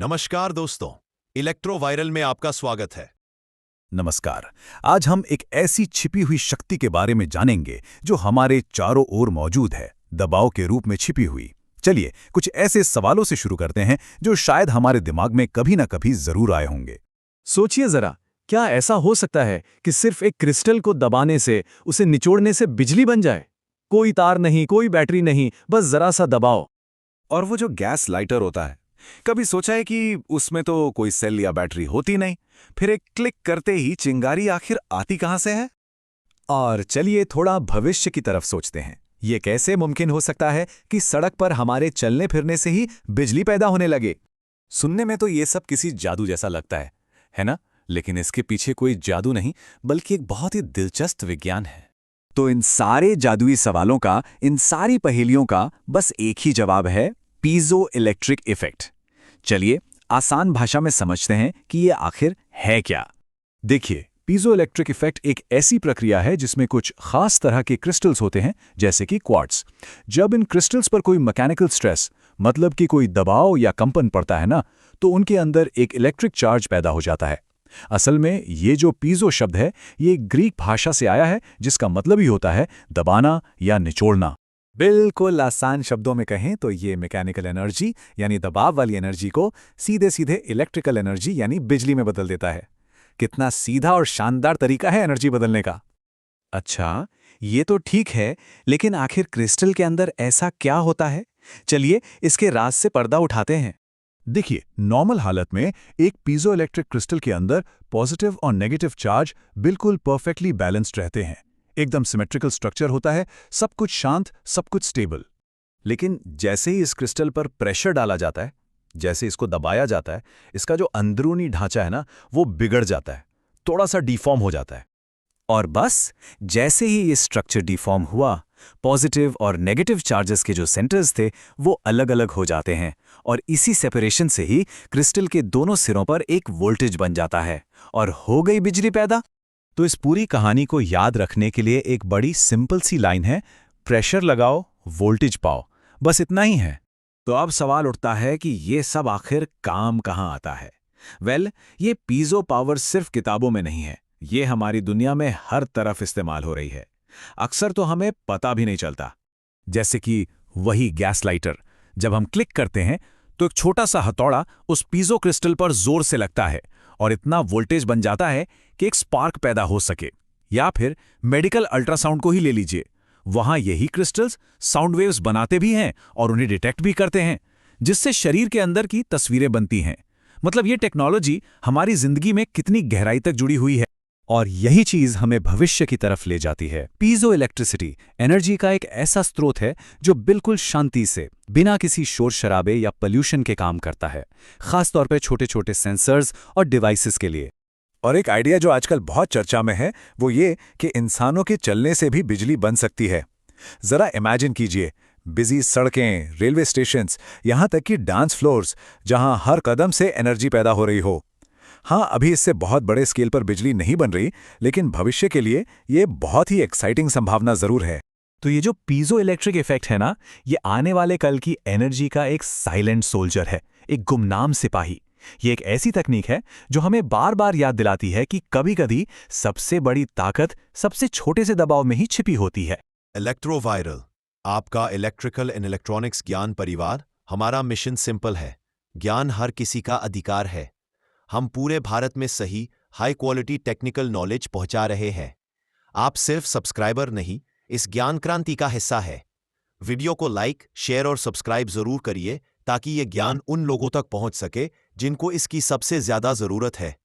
नमस्कार दोस्तों, electro viral में आपका स्वागत है। नमस्कार। आज हम एक ऐसी छिपी हुई शक्ति के बारे में जानेंगे जो हमारे चारों ओर मौजूद है, दबाव के रूप में छिपी हुई। चलिए कुछ ऐसे सवालों से शुरू करते हैं जो शायद हमारे दिमाग में कभी ना कभी जरूर आए होंगे। सोचिए जरा, क्या ऐसा हो सकता है कि सिर्फ एक क्रिस्टल को दबाने से, उसे निचोड़ने से बिजली बन जाए? कोई तार नहीं, कोई बैटरी नहीं, बस जरा सा दबाव। और वो जो गैस लाइटर होता है, कभी सोचा है कि उसमें तो कोई सेल या बैटरी होती नहीं, फिर एक क्लिक करते ही चिंगारी आखिर आती कहां से है? और चलिए थोड़ा भविष्य की तरफ सोचते हैं। ये कैसे मुमकिन हो सकता है कि सड़क पर हमारे चलने फिरने से ही बिजली पैदा होने लगे? सुनने में तो ये सब किसी जादू जैसा लगता है ना? लेकिन इसके पीछे कोई जादू नहीं, बल्कि एक बहुत ही दिलचस्प विज्ञान है। तो इन सारे जादुई सवालों का, इन सारी पहेलियों का बस एक ही जवाब है, पीजो इलेक्ट्रिक इफेक्ट। चलिए आसान भाषा में समझते हैं कि ये आखिर है क्या। देखिए, पीजो इलेक्ट्रिक इफेक्ट एक ऐसी प्रक्रिया है जिसमें कुछ खास तरह के क्रिस्टल्स होते हैं, जैसे कि क्वार्ट्ज। जब इन क्रिस्टल्स पर कोई मैकेनिकल स्ट्रेस, मतलब कि कोई दबाव या कंपन पड़ता है ना, तो उनके अंदर एक इलेक्ट्रिक चार्ज पैदा हो जाता है। असल में ये जो पीजो शब्द है, ये ग्रीक भाषा से आया है, जिसका मतलब ही होता है दबाना या निचोड़ना। बिल्कुल आसान शब्दों में कहें तो ये मैकेनिकल एनर्जी यानी दबाव वाली एनर्जी को सीधे सीधे इलेक्ट्रिकल एनर्जी यानी बिजली में बदल देता है। कितना सीधा और शानदार तरीका है एनर्जी बदलने का। अच्छा, ये तो ठीक है, लेकिन आखिर क्रिस्टल के अंदर ऐसा क्या होता है? चलिए इसके राज से पर्दा उठाते हैं। देखिए, नॉर्मल हालत में एक पीजो इलेक्ट्रिक क्रिस्टल के अंदर पॉजिटिव और नेगेटिव चार्ज बिल्कुल परफेक्टली बैलेंस्ड रहते हैं। एकदम सिमेट्रिकल स्ट्रक्चर होता है, सब कुछ शांत, सब कुछ स्टेबल। लेकिन जैसे ही इस क्रिस्टल पर प्रेशर डाला जाता है, जैसे इसको दबाया जाता है, इसका जो अंदरूनी ढांचा है ना, वो बिगड़ जाता है, थोड़ा सा डिफॉर्म हो जाता है। और बस जैसे ही ये स्ट्रक्चर डिफॉर्म हुआ, पॉजिटिव और नेगेटिव चार्जेस के जो सेंटर्स थे वो अलग अलग हो जाते हैं, और इसी सेपरेशन से ही क्रिस्टल के दोनों सिरों पर एक वोल्टेज बन जाता है और हो गई बिजली पैदा। तो इस पूरी कहानी को याद रखने के लिए एक बड़ी सिंपल सी लाइन है, प्रेशर लगाओ, वोल्टेज पाओ, बस इतना ही है। तो अब सवाल उठता है कि ये सब आखिर काम कहाँ आता है? ये पीजो पावर सिर्फ किताबों में नहीं है, ये हमारी दुनिया में हर तरफ इस्तेमाल हो रही है। अक्सर तो हमें पता भी नहीं चलता। जैसे कि वही गैस लाइटर, जब हम क्लिक करते हैं तो एक छोटा सा हथौड़ा उस पीजो क्रिस्टल पर जोर से लगता है और इतना वोल्टेज बन जाता है कि एक स्पार्क पैदा हो सके। या फिर मेडिकल अल्ट्रासाउंड को ही ले लीजिए, वहां यही क्रिस्टल्स साउंड वेव्स बनाते भी हैं और उन्हें डिटेक्ट भी करते हैं, जिससे शरीर के अंदर की तस्वीरें बनती हैं। मतलब ये टेक्नोलॉजी हमारी जिंदगी में कितनी गहराई तक जुड़ी हुई है। और यही चीज हमें भविष्य की तरफ ले जाती है। पीजो इलेक्ट्रिसिटी एनर्जी का एक ऐसा स्रोत है जो बिल्कुल शांति से, बिना किसी शोर शराबे या पोल्यूशन के काम करता है, खासतौर पर छोटे छोटे सेंसर्स और डिवाइसेस के लिए। और एक आइडिया जो आजकल बहुत चर्चा में है, वो ये कि इंसानों के चलने से भी बिजली बन सकती है। जरा इमेजिन कीजिए, बिजी सड़कें, रेलवे स्टेशंस, यहां तक कि डांस फ्लोर्स, जहां हर कदम से एनर्जी पैदा हो रही हो। हाँ, अभी इससे बहुत बड़े स्केल पर बिजली नहीं बन रही, लेकिन भविष्य के लिए ये बहुत ही एक्साइटिंग संभावना जरूर है। तो ये जो पीजो इलेक्ट्रिक इफेक्ट है ना, ये आने वाले कल की एनर्जी का एक साइलेंट सोल्जर है, एक गुमनाम सिपाही। ये एक ऐसी तकनीक है जो हमें बार बार याद दिलाती है कि कभी-कभी सबसे बड़ी ताकत सबसे छोटे से दबाव में ही छिपी होती है। इलेक्ट्रो वायरल, आपका इलेक्ट्रिकल एंड इलेक्ट्रॉनिक्स ज्ञान परिवार। हमारा मिशन सिंपल है, ज्ञान हर किसी का अधिकार है। हम पूरे भारत में सही, हाई क्वालिटी टेक्निकल नॉलेज पहुंचा रहे हैं। आप सिर्फ सब्सक्राइबर नहीं, इस ज्ञान क्रांति का हिस्सा है। वीडियो को लाइक, शेयर और सब्सक्राइब जरूर करिए, ताकि ये ज्ञान उन लोगों तक पहुंच सके जिनको इसकी सबसे ज्यादा जरूरत है।